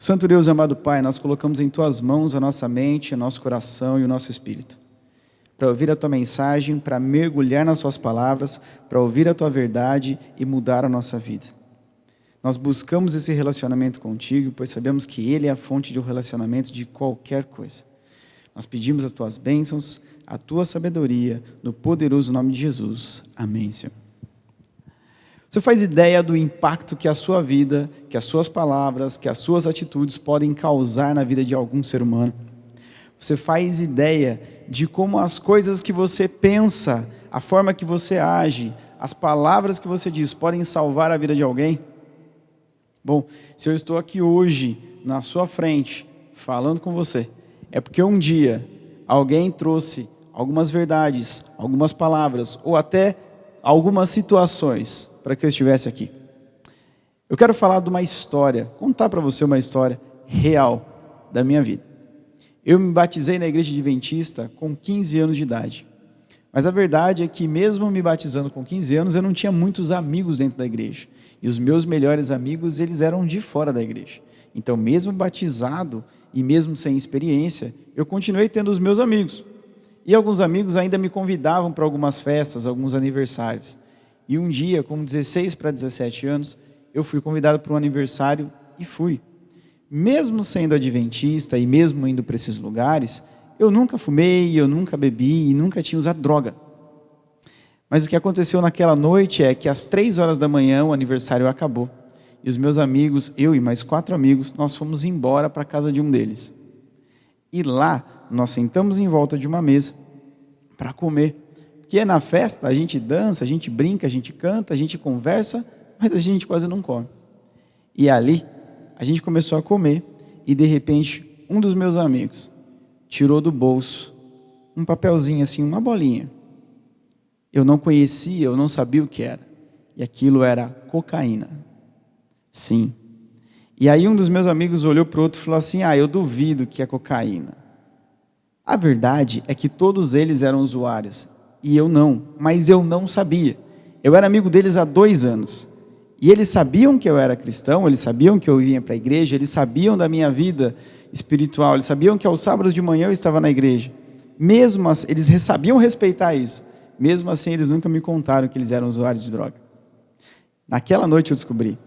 Santo Deus, amado Pai, nós colocamos em Tuas mãos a nossa mente, o nosso coração e o nosso espírito, para ouvir a Tua mensagem, para mergulhar nas Suas palavras, para ouvir a Tua verdade e mudar a nossa vida. Nós buscamos esse relacionamento contigo, pois sabemos que Ele é a fonte de um relacionamento de qualquer coisa. Nós pedimos as Tuas bênçãos, a Tua sabedoria, no poderoso nome de Jesus. Amém, Senhor. Você faz ideia do impacto que a sua vida, que as suas palavras, que as suas atitudes podem causar na vida de algum ser humano? Você faz ideia de como as coisas que você pensa, a forma que você age, as palavras que você diz podem salvar a vida de alguém? Bom, se eu estou aqui hoje, na sua frente, falando com você, é porque um dia alguém trouxe algumas verdades, algumas palavras, ou até algumas situações para que eu estivesse aqui. Eu quero falar de uma história, contar para você uma história real da minha vida. Eu me batizei na igreja adventista com 15 anos de idade. Mas a verdade é que mesmo me batizando com 15 anos, eu não tinha muitos amigos dentro da igreja. E os meus melhores amigos, eles eram de fora da igreja. Então, mesmo batizado e mesmo sem experiência, eu continuei tendo os meus amigos. E alguns amigos ainda me convidavam para algumas festas, alguns aniversários. E um dia, com 16 para 17 anos, eu fui convidado para um aniversário e fui. Mesmo sendo adventista e mesmo indo para esses lugares, eu nunca fumei, eu nunca bebi e nunca tinha usado droga. Mas o que aconteceu naquela noite é que às 3 horas da manhã o aniversário acabou. E os meus amigos, eu e mais 4 amigos, nós fomos embora para a casa de um deles. E lá, nós sentamos em volta de uma mesa para comer. Porque na festa a gente dança, a gente brinca, a gente canta, a gente conversa, mas a gente quase não come. E ali, a gente começou a comer e de repente, um dos meus amigos tirou do bolso um papelzinho assim, uma bolinha. Eu não conhecia, eu não sabia o que era. E aquilo era cocaína. Sim. E aí um dos meus amigos olhou para o outro e falou assim, eu duvido que é cocaína. A verdade é que todos eles eram usuários. E eu não, mas eu não sabia. Eu era amigo deles há 2 anos. E eles sabiam que eu era cristão, eles sabiam que eu vinha para a igreja, eles sabiam da minha vida espiritual, eles sabiam que aos sábados de manhã eu estava na igreja. Mesmo assim, eles sabiam respeitar isso. Mesmo assim, eles nunca me contaram que eles eram usuários de droga. Naquela noite eu descobri.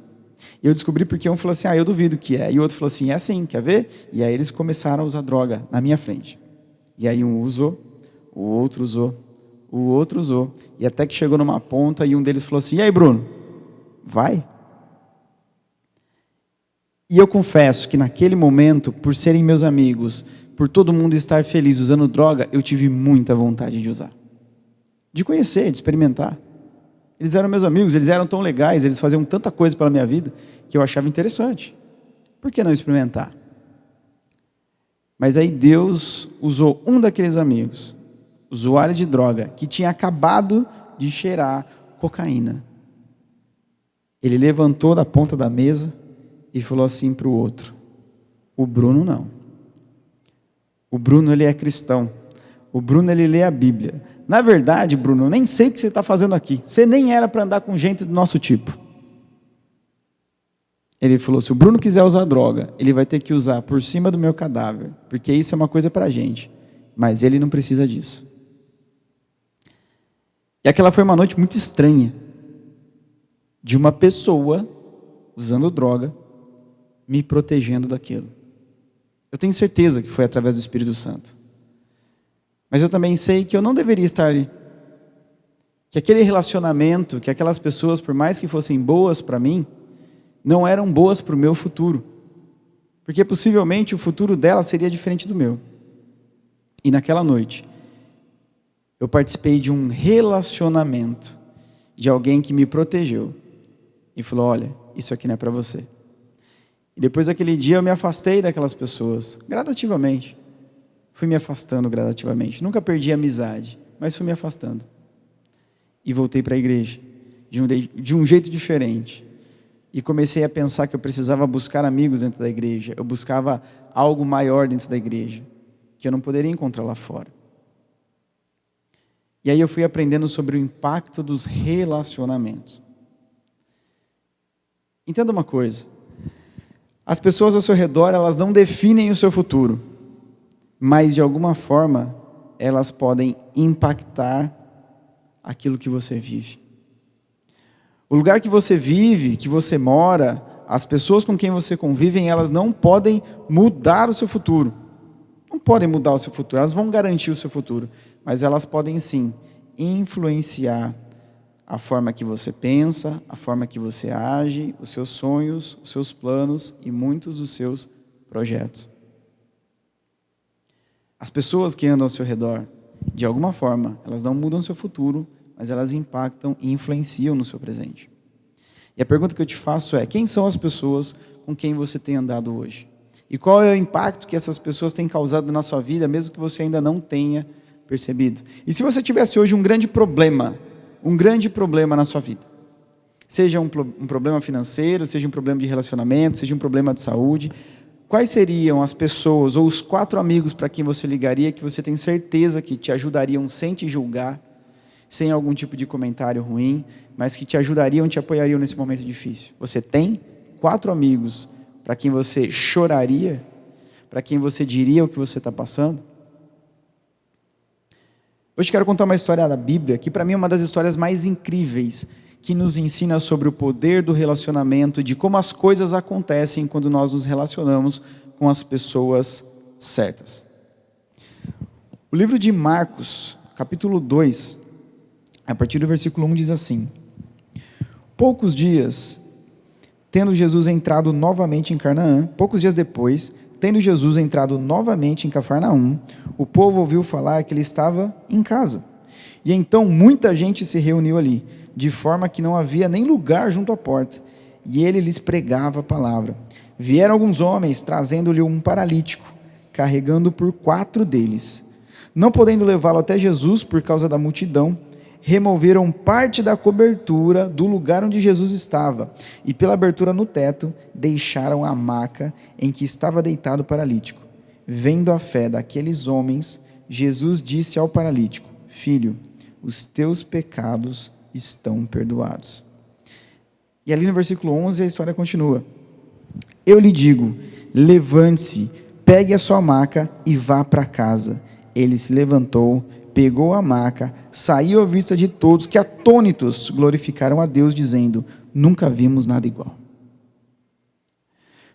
Eu descobri porque um falou assim, eu duvido que é. E o outro falou assim, é assim, quer ver? E aí eles começaram a usar droga na minha frente. E aí um usou, o outro usou. O outro usou, e até que chegou numa ponta e um deles falou assim, e aí Bruno, vai? E eu confesso que naquele momento, por serem meus amigos, por todo mundo estar feliz usando droga, eu tive muita vontade de usar. De conhecer, de experimentar. Eles eram meus amigos, eles eram tão legais, eles faziam tanta coisa pela minha vida, que eu achava interessante. Por que não experimentar? Mas aí Deus usou um daqueles amigos, usuário de droga, que tinha acabado de cheirar cocaína. Ele levantou da ponta da mesa e falou assim para o outro, o Bruno não. O Bruno, ele é cristão. O Bruno, ele lê a Bíblia. Na verdade, Bruno, eu nem sei o que você está fazendo aqui. Você nem era para andar com gente do nosso tipo. Ele falou, se o Bruno quiser usar droga, ele vai ter que usar por cima do meu cadáver, porque isso é uma coisa para a gente. Mas ele não precisa disso. E aquela foi uma noite muito estranha, de uma pessoa usando droga, me protegendo daquilo. Eu tenho certeza que foi através do Espírito Santo. Mas eu também sei que eu não deveria estar ali. Que aquele relacionamento, que aquelas pessoas, por mais que fossem boas para mim, não eram boas para o meu futuro. Porque possivelmente o futuro dela seria diferente do meu. E naquela noite, eu participei de um relacionamento de alguém que me protegeu e falou, olha, isso aqui não é para você. E depois daquele dia eu me afastei daquelas pessoas, gradativamente. Fui me afastando gradativamente. Nunca perdi a amizade, mas fui me afastando. E voltei para a igreja, de um jeito diferente. E comecei a pensar que eu precisava buscar amigos dentro da igreja. Eu buscava algo maior dentro da igreja, que eu não poderia encontrar lá fora. E aí eu fui aprendendo sobre o impacto dos relacionamentos. Entenda uma coisa. As pessoas ao seu redor, elas não definem o seu futuro, mas de alguma forma, elas podem impactar aquilo que você vive. O lugar que você vive, que você mora, as pessoas com quem você convive, elas não podem mudar o seu futuro. Não podem mudar o seu futuro, elas vão garantir o seu futuro, mas elas podem sim influenciar a forma que você pensa, a forma que você age, os seus sonhos, os seus planos e muitos dos seus projetos. As pessoas que andam ao seu redor, de alguma forma, elas não mudam o seu futuro, mas elas impactam e influenciam no seu presente. E a pergunta que eu te faço é: quem são as pessoas com quem você tem andado hoje? E qual é o impacto que essas pessoas têm causado na sua vida, mesmo que você ainda não tenha percebido? E se você tivesse hoje um grande problema na sua vida, seja um problema financeiro, seja um problema de relacionamento, seja um problema de saúde, quais seriam as pessoas ou os 4 amigos para quem você ligaria, que você tem certeza que te ajudariam sem te julgar, sem algum tipo de comentário ruim, mas que te ajudariam, te apoiariam nesse momento difícil? Você tem 4 amigos para quem você choraria, para quem você diria o que você está passando? Hoje quero contar uma história da Bíblia, que para mim é uma das histórias mais incríveis, que nos ensina sobre o poder do relacionamento, de como as coisas acontecem quando nós nos relacionamos com as pessoas certas. O livro de Marcos, capítulo 2, a partir do versículo 1 diz assim: poucos dias depois, tendo Jesus entrado novamente em Cafarnaum, o povo ouviu falar que ele estava em casa. E então muita gente se reuniu ali, de forma que não havia nem lugar junto à porta. E ele lhes pregava a palavra. Vieram alguns homens, trazendo-lhe um paralítico, carregando por 4 deles. Não podendo levá-lo até Jesus por causa da multidão, removeram parte da cobertura do lugar onde Jesus estava, e pela abertura no teto, deixaram a maca em que estava deitado o paralítico. Vendo a fé daqueles homens, Jesus disse ao paralítico: filho, os teus pecados estão perdoados. E ali no versículo 11 a história continua: eu lhe digo, levante-se, pegue a sua maca e vá para casa. Ele se levantou, pegou a maca, saiu à vista de todos, que atônitos glorificaram a Deus, dizendo: nunca vimos nada igual.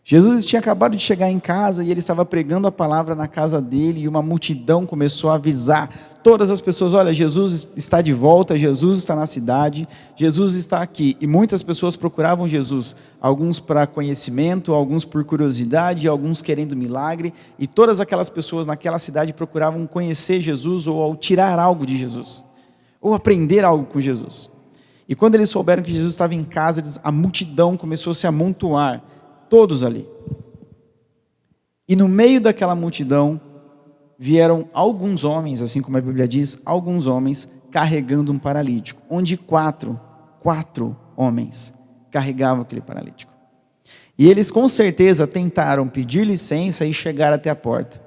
Jesus tinha acabado de chegar em casa e ele estava pregando a palavra na casa dele, e uma multidão começou a avisar todas as pessoas: olha, Jesus está de volta, Jesus está na cidade, Jesus está aqui. E muitas pessoas procuravam Jesus, alguns para conhecimento, alguns por curiosidade, alguns querendo milagre, e todas aquelas pessoas naquela cidade procuravam conhecer Jesus ou tirar algo de Jesus, ou aprender algo com Jesus. E quando eles souberam que Jesus estava em casa, a multidão começou a se amontoar, todos ali. E no meio daquela multidão, vieram alguns homens, assim como a Bíblia diz, alguns homens carregando um paralítico, onde 4 homens carregavam aquele paralítico. E eles com certeza tentaram pedir licença e chegar até a porta.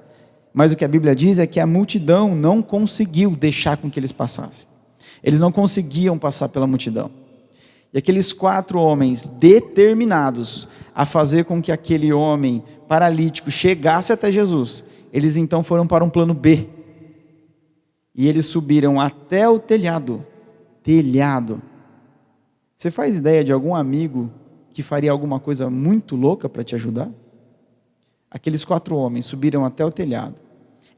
Mas o que a Bíblia diz é que a multidão não conseguiu deixar com que eles passassem. Eles não conseguiam passar pela multidão. E aqueles 4 homens determinados a fazer com que aquele homem paralítico chegasse até Jesus, eles então foram para um plano B. E eles subiram até o telhado. Você faz ideia de algum amigo que faria alguma coisa muito louca para te ajudar? Aqueles 4 homens subiram até o telhado.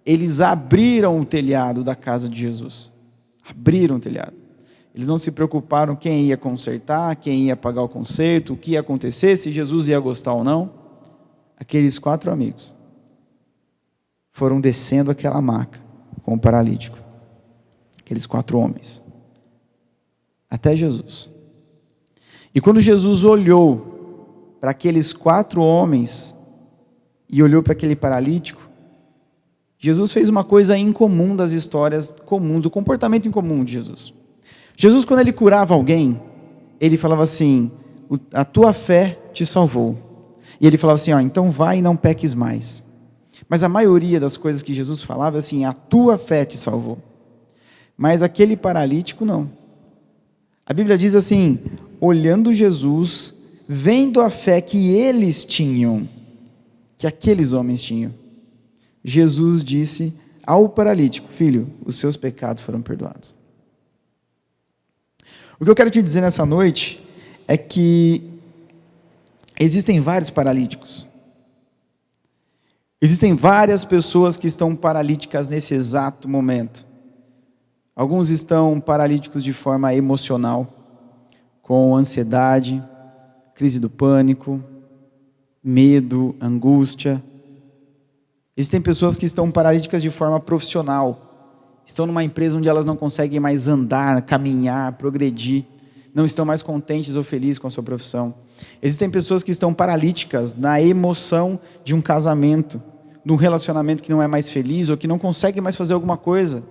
Eles abriram o telhado da casa de Jesus. Abriram o telhado. Eles não se preocuparam quem ia consertar, quem ia pagar o conserto, o que ia acontecer, se Jesus ia gostar ou não. Aqueles 4 amigos foram descendo aquela maca com o paralítico. Aqueles 4 homens. Até Jesus. E quando Jesus olhou para aqueles 4 homens e olhou para aquele paralítico, Jesus fez uma coisa incomum das histórias comuns, do comportamento incomum de Jesus. Jesus, quando ele curava alguém, ele falava assim: a tua fé te salvou. E ele falava assim: então vai e não peques mais. Mas a maioria das coisas que Jesus falava é assim: a tua fé te salvou. Mas aquele paralítico não. A Bíblia diz assim: olhando Jesus, vendo a fé que eles tinham, que aqueles homens tinham. Jesus disse ao paralítico: filho, os seus pecados foram perdoados. O que eu quero te dizer nessa noite é que existem vários paralíticos. Existem várias pessoas que estão paralíticas nesse exato momento. Alguns estão paralíticos de forma emocional, com ansiedade, crise do pânico, medo, angústia. Existem pessoas que estão paralíticas de forma profissional. Estão numa empresa onde elas não conseguem mais andar, caminhar, progredir. Não estão mais contentes ou felizes com a sua profissão. Existem pessoas que estão paralíticas na emoção de um casamento, de um relacionamento que não é mais feliz ou que não consegue mais fazer alguma coisa.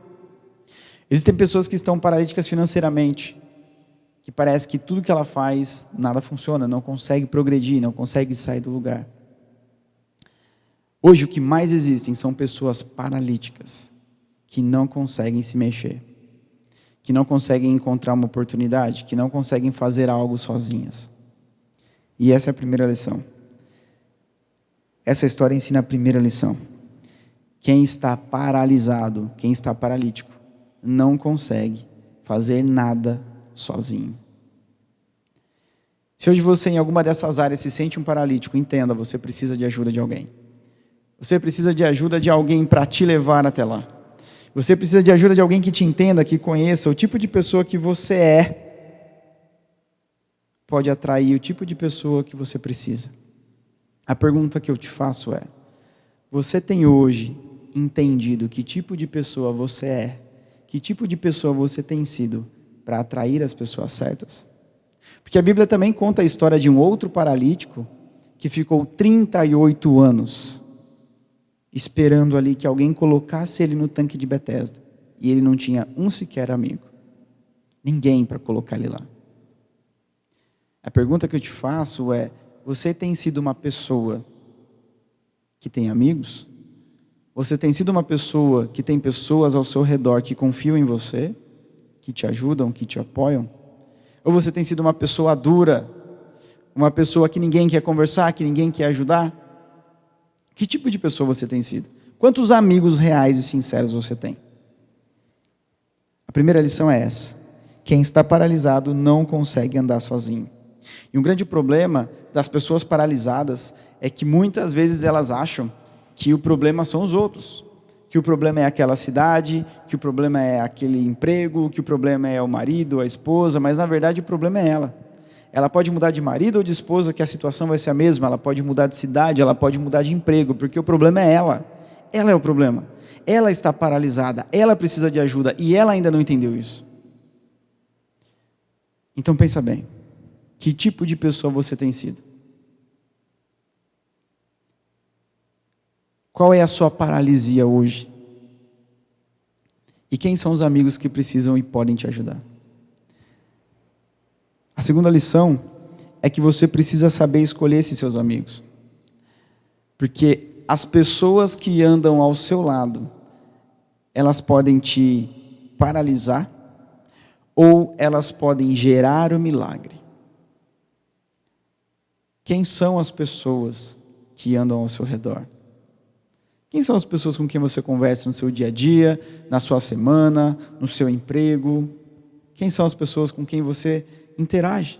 Existem pessoas que estão paralíticas financeiramente, que parece que tudo que ela faz, nada funciona, não consegue progredir, não consegue sair do lugar. Hoje o que mais existem são pessoas paralíticas, que não conseguem se mexer, que não conseguem encontrar uma oportunidade, que não conseguem fazer algo sozinhas. E essa é a primeira lição. Essa história ensina a primeira lição. Quem está paralisado, quem está paralítico, não consegue fazer nada sozinho. Se hoje você em alguma dessas áreas se sente um paralítico, entenda, você precisa de ajuda de alguém. Você precisa de ajuda de alguém para te levar até lá. Você precisa de ajuda de alguém que te entenda, que conheça o tipo de pessoa que você é. Pode atrair o tipo de pessoa que você precisa. A pergunta que eu te faço é: você tem hoje entendido que tipo de pessoa você é? Que tipo de pessoa você tem sido para atrair as pessoas certas? Porque a Bíblia também conta a história de um outro paralítico que ficou 38 anos esperando ali que alguém colocasse ele no tanque de Betesda. E ele não tinha um sequer amigo. Ninguém para colocar ele lá. A pergunta que eu te faço é: você tem sido uma pessoa que tem amigos? Você tem sido uma pessoa que tem pessoas ao seu redor que confiam em você, que te ajudam, que te apoiam? Ou você tem sido uma pessoa dura, uma pessoa que ninguém quer conversar, que ninguém quer ajudar? Que tipo de pessoa você tem sido? Quantos amigos reais e sinceros você tem? A primeira lição é essa: quem está paralisado não consegue andar sozinho. E um grande problema das pessoas paralisadas é que muitas vezes elas acham que o problema são os outros, que o problema é aquela cidade, que o problema é aquele emprego, que o problema é o marido, a esposa, mas na verdade o problema é ela. Ela pode mudar de marido ou de esposa, que a situação vai ser a mesma. Ela pode mudar de cidade, ela pode mudar de emprego, porque o problema é ela. Ela é o problema. Ela está paralisada, ela precisa de ajuda e ela ainda não entendeu isso. Então pensa bem, que tipo de pessoa você tem sido? Qual é a sua paralisia hoje? E quem são os amigos que precisam e podem te ajudar? A segunda lição é que você precisa saber escolher esses seus amigos. Porque as pessoas que andam ao seu lado, elas podem te paralisar ou elas podem gerar o milagre. Quem são as pessoas que andam ao seu redor? Quem são as pessoas com quem você conversa no seu dia a dia, na sua semana, no seu emprego? Quem são as pessoas com quem você interage?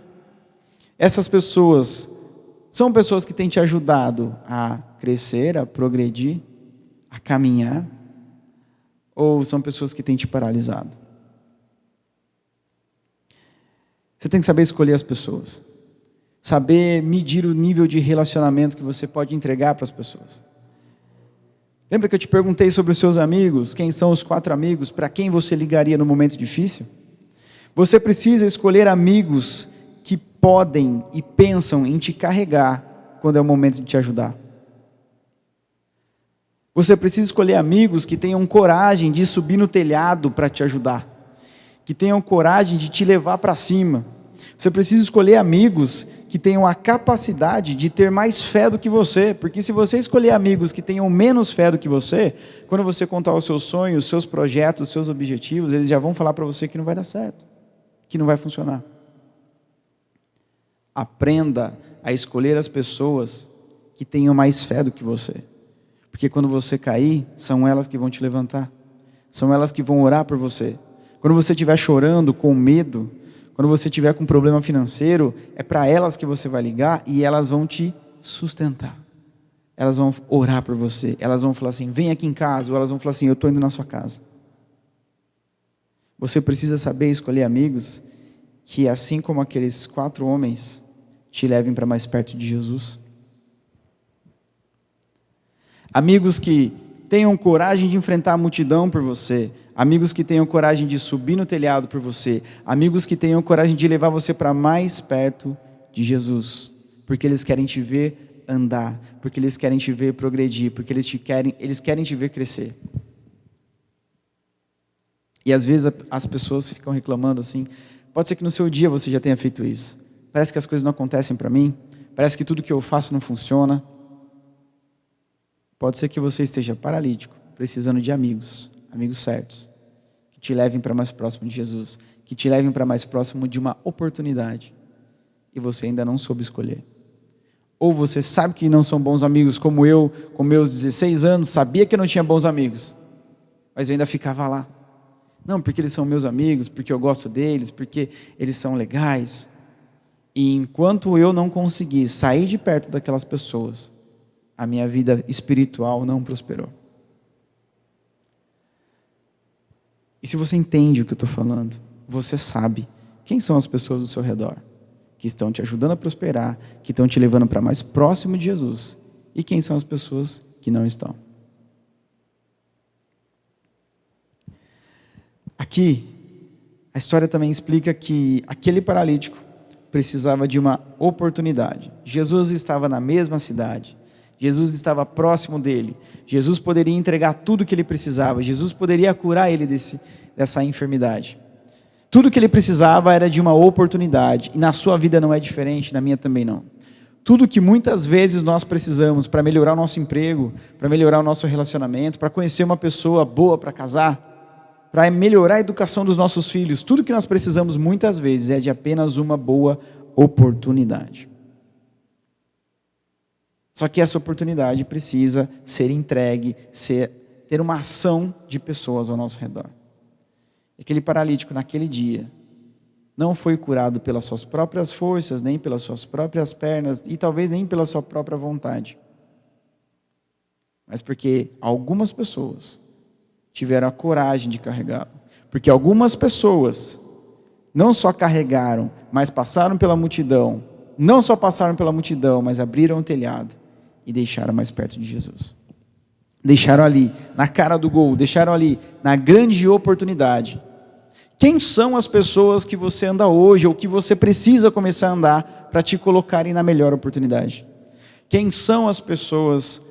Essas pessoas são pessoas que têm te ajudado a crescer, a progredir, a caminhar? Ou são pessoas que têm te paralisado? Você tem que saber escolher as pessoas. Saber medir o nível de relacionamento que você pode entregar para as pessoas. Lembra que eu te perguntei sobre os seus amigos? Quem são os 4 amigos? Para quem você ligaria no momento difícil? Você precisa escolher amigos que podem e pensam em te carregar quando é o momento de te ajudar. Você precisa escolher amigos que tenham coragem de subir no telhado para te ajudar, que tenham coragem de te levar para cima. Você precisa escolher amigos que tenham a capacidade de ter mais fé do que você, porque se você escolher amigos que tenham menos fé do que você, quando você contar os seus sonhos, os seus projetos, os seus objetivos, eles já vão falar para você que não vai dar certo, que não vai funcionar. Aprenda a escolher as pessoas que tenham mais fé do que você. Porque quando você cair, são elas que vão te levantar. São elas que vão orar por você. Quando você estiver chorando, com medo, quando você estiver com problema financeiro, é para elas que você vai ligar e elas vão te sustentar. Elas vão orar por você. Elas vão falar assim, vem aqui em casa. Ou elas vão falar assim, eu estou indo na sua casa. Você precisa saber escolher amigos que, assim como aqueles 4 homens, te levem para mais perto de Jesus. Amigos que tenham coragem de enfrentar a multidão por você. Amigos que tenham coragem de subir no telhado por você. Amigos que tenham coragem de levar você para mais perto de Jesus. Porque eles querem te ver andar. Porque eles querem te ver progredir. Porque eles querem te ver crescer. E às vezes as pessoas ficam reclamando assim, pode ser que no seu dia você já tenha feito isso. Parece que as coisas não acontecem para mim, parece que tudo que eu faço não funciona. Pode ser que você esteja paralítico, precisando de amigos certos, que te levem para mais próximo de Jesus, que te levem para mais próximo de uma oportunidade, e você ainda não soube escolher. Ou você sabe que não são bons amigos, como eu, com meus 16 anos, sabia que eu não tinha bons amigos, mas eu ainda ficava lá. Não, porque eles são meus amigos, porque eu gosto deles, porque eles são legais. E enquanto eu não consegui sair de perto daquelas pessoas, a minha vida espiritual não prosperou. E se você entende o que eu estou falando, você sabe quem são as pessoas do seu redor, que estão te ajudando a prosperar, que estão te levando para mais próximo de Jesus, e quem são as pessoas que não estão. Aqui, a história também explica que aquele paralítico precisava de uma oportunidade. Jesus estava na mesma cidade. Jesus estava próximo dele. Jesus poderia entregar tudo o que ele precisava. Jesus poderia curar ele dessa enfermidade. Tudo o que ele precisava era de uma oportunidade. E na sua vida não é diferente, na minha também não. Tudo que muitas vezes nós precisamos para melhorar o nosso emprego, para melhorar o nosso relacionamento, para conhecer uma pessoa boa para casar, para melhorar a educação dos nossos filhos, tudo que nós precisamos muitas vezes é de apenas uma boa oportunidade. Só que essa oportunidade precisa ser entregue, ter uma ação de pessoas ao nosso redor. Aquele paralítico naquele dia não foi curado pelas suas próprias forças, nem pelas suas próprias pernas e talvez nem pela sua própria vontade. Mas porque algumas pessoas tiveram a coragem de carregá-lo. Porque algumas pessoas não só carregaram, mas passaram pela multidão. Não só passaram pela multidão, mas abriram o telhado e deixaram mais perto de Jesus. Deixaram ali, na cara do gol, deixaram ali, na grande oportunidade. Quem são as pessoas que você anda hoje, ou que você precisa começar a andar, para te colocarem na melhor oportunidade? Quem são as pessoas,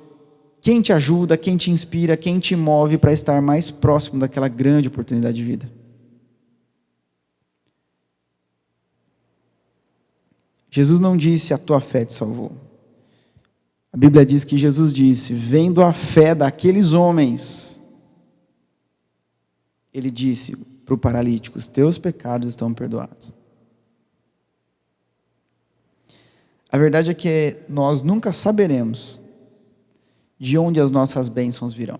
quem te ajuda, quem te inspira, quem te move para estar mais próximo daquela grande oportunidade de vida? Jesus não disse, a tua fé te salvou. A Bíblia diz que Jesus disse, vendo a fé daqueles homens, ele disse para o paralítico, os teus pecados estão perdoados. A verdade é que nós nunca saberemos de onde as nossas bênçãos virão.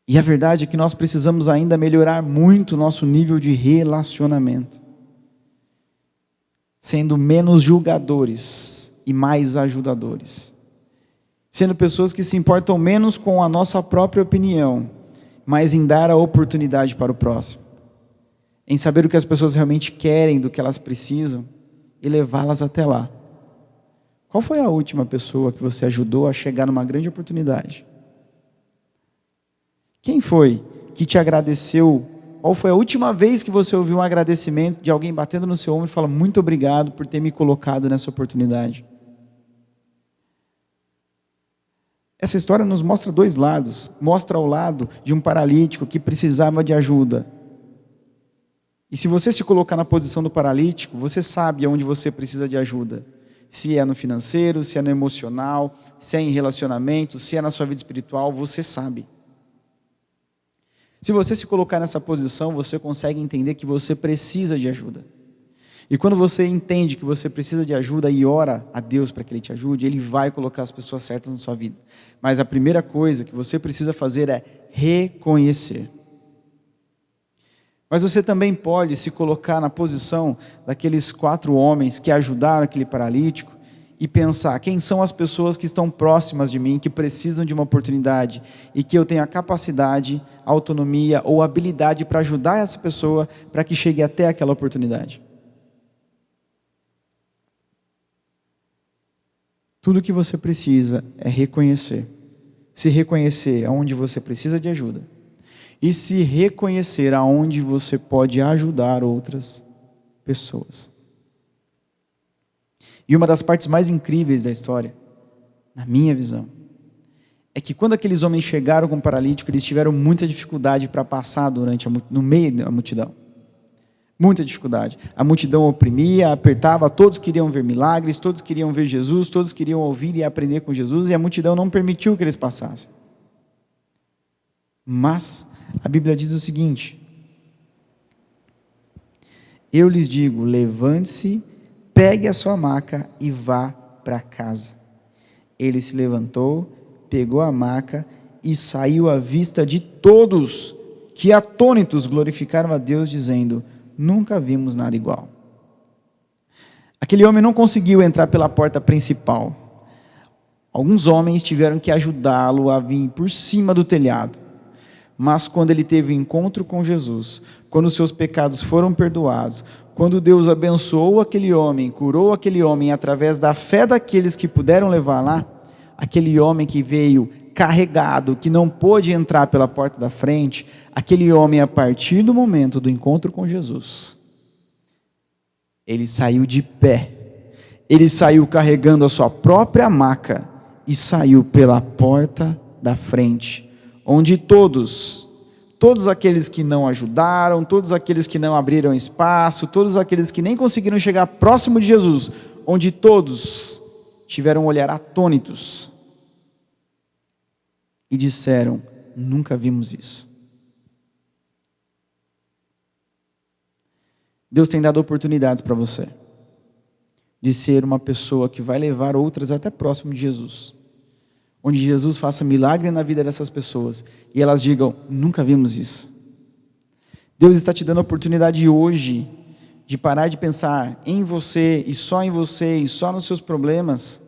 E a verdade é que nós precisamos ainda melhorar muito o nosso nível de relacionamento, sendo menos julgadores e mais ajudadores, sendo pessoas que se importam menos com a nossa própria opinião, mas em dar a oportunidade para o próximo, em saber o que as pessoas realmente querem, do que elas precisam, e levá-las até lá. Qual foi a última pessoa que você ajudou a chegar numa grande oportunidade? Quem foi que te agradeceu? Qual foi a última vez que você ouviu um agradecimento de alguém batendo no seu ombro e falando, muito obrigado por ter me colocado nessa oportunidade? Essa história nos mostra dois lados. Mostra o lado de um paralítico que precisava de ajuda. E se você se colocar na posição do paralítico, você sabe aonde você precisa de ajuda. Se é no financeiro, se é no emocional, se é em relacionamento, se é na sua vida espiritual, você sabe. Se você se colocar nessa posição, você consegue entender que você precisa de ajuda. E quando você entende que você precisa de ajuda e ora a Deus para que Ele te ajude, Ele vai colocar as pessoas certas na sua vida. Mas a primeira coisa que você precisa fazer é reconhecer. Mas você também pode se colocar na posição daqueles 4 homens que ajudaram aquele paralítico e pensar: quem são as pessoas que estão próximas de mim, que precisam de uma oportunidade e que eu tenho a capacidade, autonomia ou habilidade para ajudar essa pessoa para que chegue até aquela oportunidade. Tudo que você precisa é reconhecer. Se reconhecer aonde você precisa de ajuda. E se reconhecer aonde você pode ajudar outras pessoas. E uma das partes mais incríveis da história, na minha visão, é que quando aqueles homens chegaram com o paralítico, eles tiveram muita dificuldade para passar no meio da multidão. Muita dificuldade. A multidão oprimia, apertava, todos queriam ver milagres, todos queriam ver Jesus, todos queriam ouvir e aprender com Jesus, e a multidão não permitiu que eles passassem. Mas a Bíblia diz o seguinte: eu lhes digo, levante-se, pegue a sua maca e vá para casa. Ele se levantou, pegou a maca e saiu à vista de todos, que atônitos glorificaram a Deus, dizendo: nunca vimos nada igual. Aquele homem não conseguiu entrar pela porta principal. Alguns homens tiveram que ajudá-lo a vir por cima do telhado. Mas quando ele teve encontro com Jesus, quando os seus pecados foram perdoados, quando Deus abençoou aquele homem, curou aquele homem através da fé daqueles que puderam levar lá, aquele homem que veio carregado, que não pôde entrar pela porta da frente, aquele homem, a partir do momento do encontro com Jesus, ele saiu de pé, ele saiu carregando a sua própria maca e saiu pela porta da frente, onde todos aqueles que não ajudaram, todos aqueles que não abriram espaço, todos aqueles que nem conseguiram chegar próximo de Jesus, onde todos tiveram um olhar atônitos e disseram: nunca vimos isso. Deus tem dado oportunidades para você de ser uma pessoa que vai levar outras até próximo de Jesus, onde Jesus faça milagre na vida dessas pessoas e elas digam: nunca vimos isso. Deus está te dando a oportunidade hoje de parar de pensar em você e só nos seus problemas,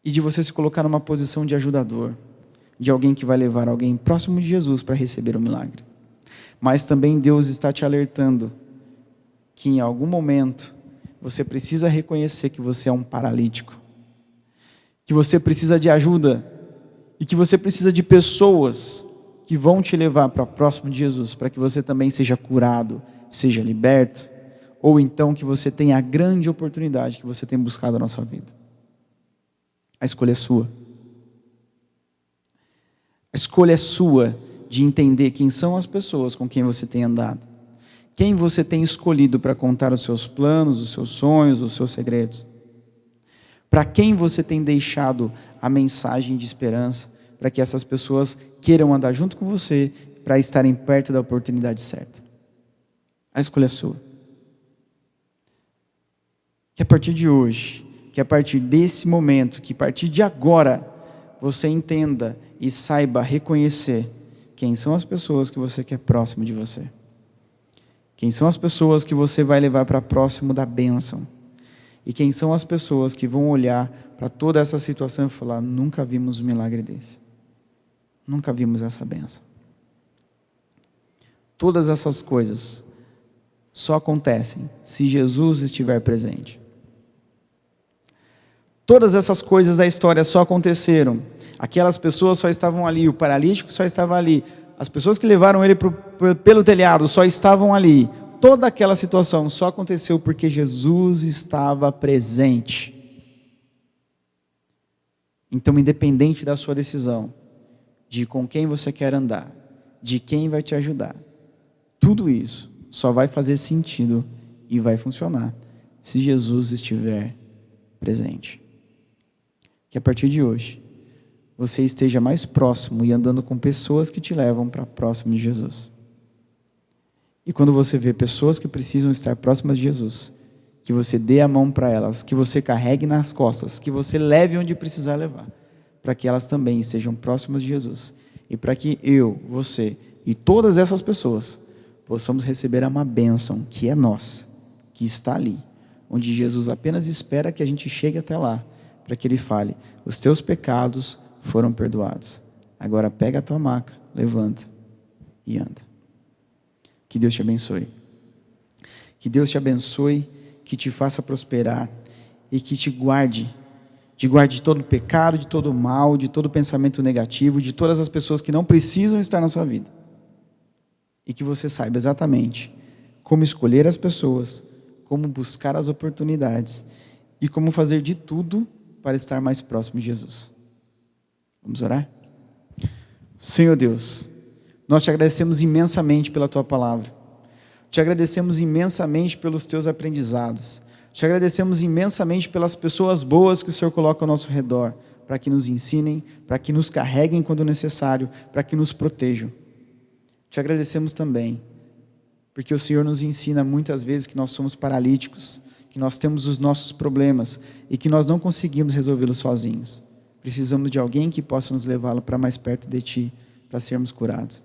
e de você se colocar numa posição de ajudador, de alguém que vai levar alguém próximo de Jesus para receber o milagre. Mas também Deus está te alertando que em algum momento você precisa reconhecer que você é um paralítico, que você precisa de ajuda e que você precisa de pessoas que vão te levar para próximo de Jesus, para que você também seja curado, seja liberto, ou então que você tenha a grande oportunidade que você tem buscado na sua vida. A escolha é sua. A escolha é sua de entender quem são as pessoas com quem você tem andado. Quem você tem escolhido para contar os seus planos, os seus sonhos, os seus segredos. Para quem você tem deixado a mensagem de esperança, para que essas pessoas queiram andar junto com você, para estarem perto da oportunidade certa. A escolha é sua. Que a partir de hoje, que a partir desse momento, que a partir de agora, você entenda e saiba reconhecer quem são as pessoas que você quer próximo de você. Quem são as pessoas que você vai levar para próximo da bênção. E quem são as pessoas que vão olhar para toda essa situação e falar: nunca vimos um milagre desse. Nunca vimos essa bênção. Todas essas coisas só acontecem se Jesus estiver presente. Todas essas coisas da história só aconteceram. Aquelas pessoas só estavam ali, o paralítico só estava ali, as pessoas que levaram ele pelo telhado só estavam ali. Toda aquela situação só aconteceu porque Jesus estava presente. Então, independente da sua decisão, de com quem você quer andar, de quem vai te ajudar, tudo isso só vai fazer sentido e vai funcionar se Jesus estiver presente. Que a partir de hoje, você esteja mais próximo e andando com pessoas que te levam para próximo de Jesus. E quando você vê pessoas que precisam estar próximas de Jesus, que você dê a mão para elas, que você carregue nas costas, que você leve onde precisar levar, para que elas também estejam próximas de Jesus. E para que eu, você e todas essas pessoas possamos receber uma bênção que é nossa, que está ali, onde Jesus apenas espera que a gente chegue até lá, para que Ele fale: os teus pecados foram perdoados. Agora pega a tua maca, levanta e anda. Que Deus te abençoe. Que Deus te abençoe, que te faça prosperar e que te guarde de todo pecado, de todo mal, de todo pensamento negativo, de todas as pessoas que não precisam estar na sua vida. E que você saiba exatamente como escolher as pessoas, como buscar as oportunidades e como fazer de tudo para estar mais próximo de Jesus. Vamos orar? Senhor Deus, nós te agradecemos imensamente pela tua palavra. Te agradecemos imensamente pelos teus aprendizados. Te agradecemos imensamente pelas pessoas boas que o Senhor coloca ao nosso redor, para que nos ensinem, para que nos carreguem quando necessário, para que nos protejam. Te agradecemos também, porque o Senhor nos ensina muitas vezes que nós somos paralíticos, que nós temos os nossos problemas e que nós não conseguimos resolvê-los sozinhos. Precisamos de alguém que possa nos levá-lo para mais perto de Ti, para sermos curados.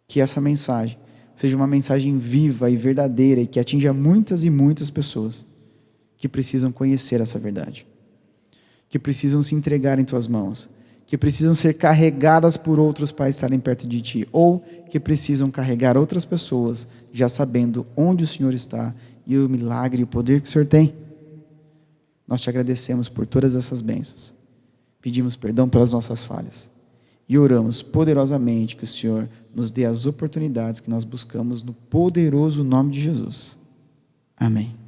Que essa mensagem seja uma mensagem viva e verdadeira e que atinja muitas e muitas pessoas que precisam conhecer essa verdade, que precisam se entregar em Tuas mãos, que precisam ser carregadas por outros para estarem perto de Ti, ou que precisam carregar outras pessoas já sabendo onde o Senhor está e o milagre e o poder que o Senhor tem. Nós Te agradecemos por todas essas bênçãos, pedimos perdão pelas nossas falhas e oramos poderosamente que o Senhor nos dê as oportunidades que nós buscamos no poderoso nome de Jesus. Amém.